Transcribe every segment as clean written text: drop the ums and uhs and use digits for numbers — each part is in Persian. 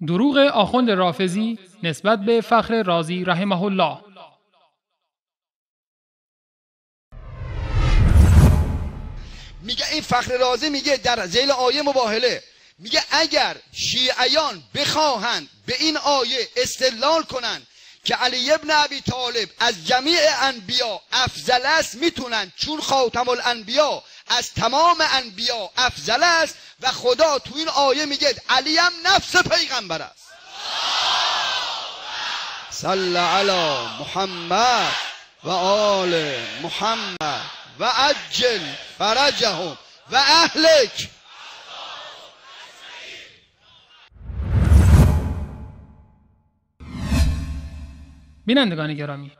دروغ آخوند رافضی نسبت به فخر رازی رحمه الله. میگه این فخر رازی میگه در ذیل آیه مباهله، میگه اگر شیعیان بخواهند به این آیه استدلال کنند که علی ابن ابی طالب از جمیع انبیا افضل است، میتونن، چون خاتم الانبیا از تمام انبیا افضل است و خدا تو این آیه میگه علی هم نفس پیغمبر است. صلی علی محمد و آل محمد و عجل فرجهم و اهلک. بینندگان گرامی،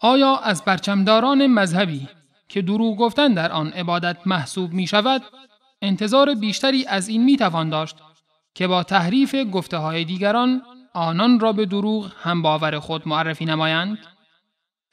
آیا از پرچمداران مذهبی که دروغ گفتن در آن عبادت محسوب می شود انتظار بیشتری از این می توان داشت که با تحریف گفته های دیگران آنان را به دروغ هم باور خود معرفی نمایند؟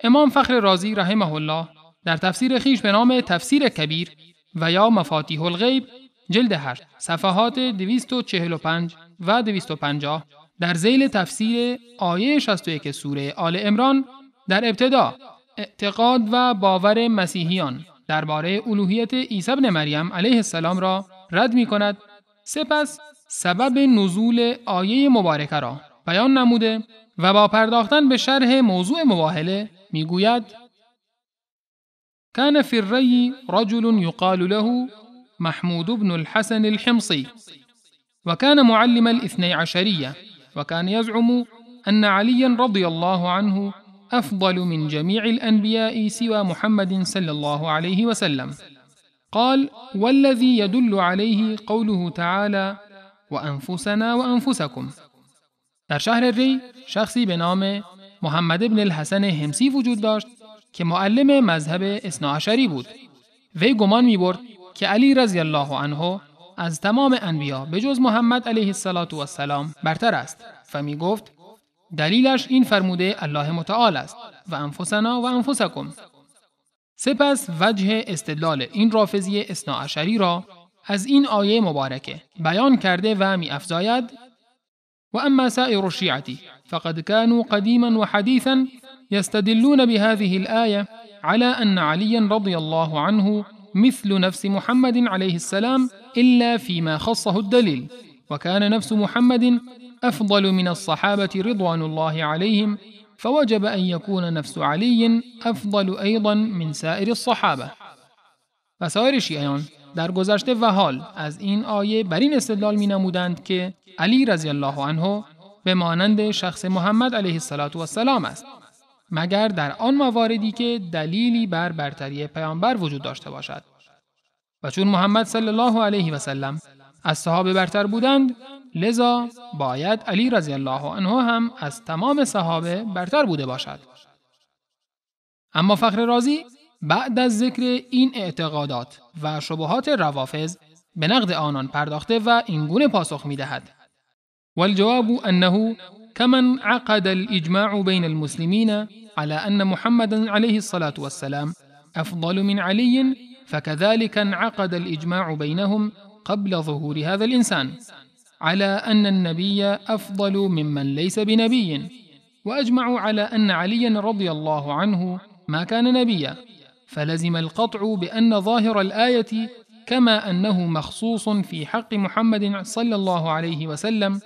امام فخر رازی رحمه الله در تفسیر خویش به نام تفسیر کبیر و یا مفاتیح الغیب جلد 8 صفحات 245 و 250 در ذیل تفسیر آیه 61 سوره آل عمران در ابتدا اعتقاد و باور مسیحیان درباره الوهیت عیسی ابن مریم علیه السلام را رد می کند. سپس سبب نزول آیه مبارکه را بیان نموده و با پرداختن به شرح موضوع مباهله می گوید: كان في الري رجل يقال له محمود بن الحسن الحمصي وكان معلم الاثني عشرية، وكان يزعم أن عليا رضي الله عنه أفضل من جميع الأنبياء سوى محمد صلى الله عليه وسلم. قال: والذي يدل عليه قوله تعالى وأنفسنا وأنفسكم. در شهر ری شخصی به نام محمد بن الحسن حمصی وجود داشت که معلم مذهب اثناعشری بود. وی گمان می‌برد که علی رضی الله عنه از تمام انبیا به جز محمد علیه السلام برتر است و می گفت دلیلش این فرموده الله متعال است و انفسنا و انفسکم. سپس وجه استدلال این رافضی اثناعشری را از این آیه مبارکه بیان کرده و می افزاید: و اما سائر الشیعة فقد كانوا قدیما و حدیثا يستدلون بهذه الآية على أن علي رضي الله عنه مثل نفس محمد عليه السلام إلا فيما خصه الدليل، وكان نفس محمد أفضل من الصحابة رضوان الله عليهم، فوجب أن يكون نفس علي أفضل أيضا من سائر الصحابة. و سایر شیعیان در گذشته و حال از این آیه بر این استدلال می نمودند که علی رضی الله عنه به مانند شخص محمد علیه السلام است، مگر در آن مواردی که دلیلی بر برتری پیامبر وجود داشته باشد. و چون محمد صلی الله علیه و سلم از صحابه برتر بودند، لذا باید علی رضی الله عنه هم از تمام صحابه برتر بوده باشد. اما فخر رازی بعد از ذکر این اعتقادات و شبهات روافض به نقد آنان پرداخته و اینگونه پاسخ می‌دهد: والجواب أنه كمن عقد الإجماع بين المسلمين على أن محمد عليه الصلاة والسلام أفضل من علي، فكذلك انعقد الإجماع بينهم قبل ظهور هذا الإنسان على أن النبي أفضل ممن ليس بنبي، وأجمعوا على أن عليا رضي الله عنه ما كان نبيا، فلزم القطع بأن ظاهر الآية كما أنه مخصوص في حق محمد صلى الله عليه وسلم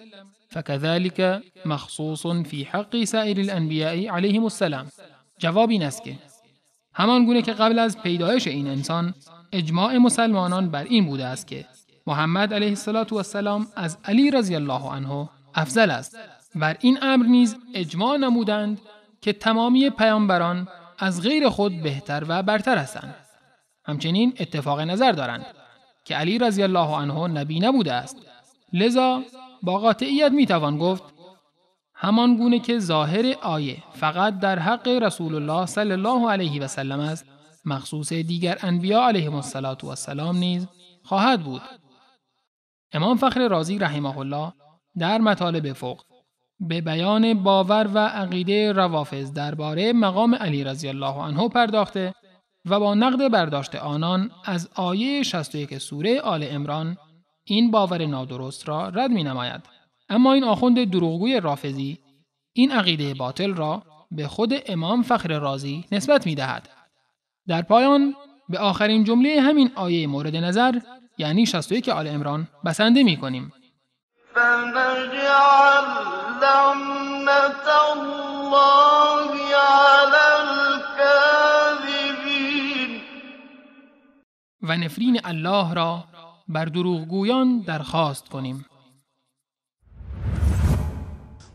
فكذلك مخصوص في حق سائر الأنبياء عليهم السلام. جواب این است که همان گونه که قبل از پیدایش این انسان اجماع مسلمانان بر این بوده است که محمد علیه السلام از علی رضی الله عنه افضل است، بر این امر نیز اجماع نمودند که تمامی پیامبران از غیر خود بهتر و برتر هستند. همچنین اتفاق نظر دارند که علی رضی الله عنه نبی نبوده است، لذا با قاطعیت میتوان گفت همان گونه که ظاهر آیه فقط در حق رسول الله صلی الله علیه و سلم است، مخصوص دیگر انبیا علیهم السلام نیز خواهد بود. امام فخر رازی رحمه الله در مطالب فوق به بیان باور و عقیده روافض درباره مقام علی رضی الله عنه پرداخته و با نقد برداشت آنان از آیه 61 سوره آل عمران این باور نادرست را رد می نماید. اما این آخوند دروغگوی رافضی این عقیده باطل را به خود امام فخر رازی نسبت می دهد. در پایان به آخرین جمله همین آیه مورد نظر یعنی 61 آل عمران بسنده می کنیم. فنجعل لعنت الله علی الکاذبین و نفرین الله را بر دروغگویان درخواست کنیم.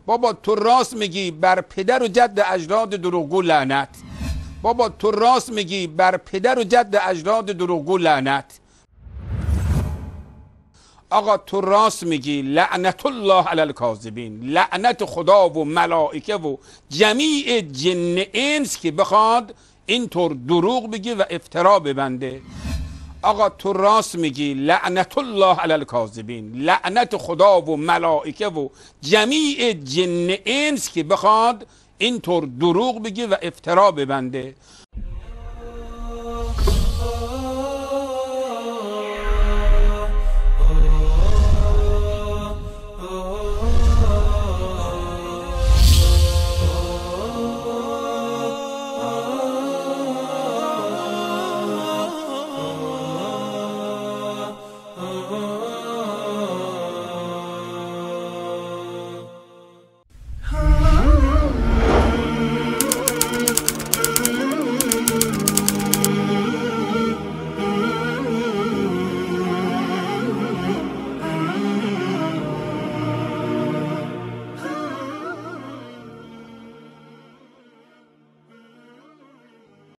بابا تو راست میگی، بر پدر و جد اجداد دروغگو لعنت. بابا تو راست میگی، بر پدر و جد اجداد دروغگو لعنت. آقا تو راست میگی، لعنت الله علی الکاذبین، لعنت خدا و ملائکه و جمیع جن انس که بخواد اینطور دروغ بگی و افترا ببنده. آقا تو راست میگی، لعنت الله علی الکاذبین، لعنت خدا و ملائکه و جمیع جن انس که بخواد اینطور دروغ بگی و افترا ببنده.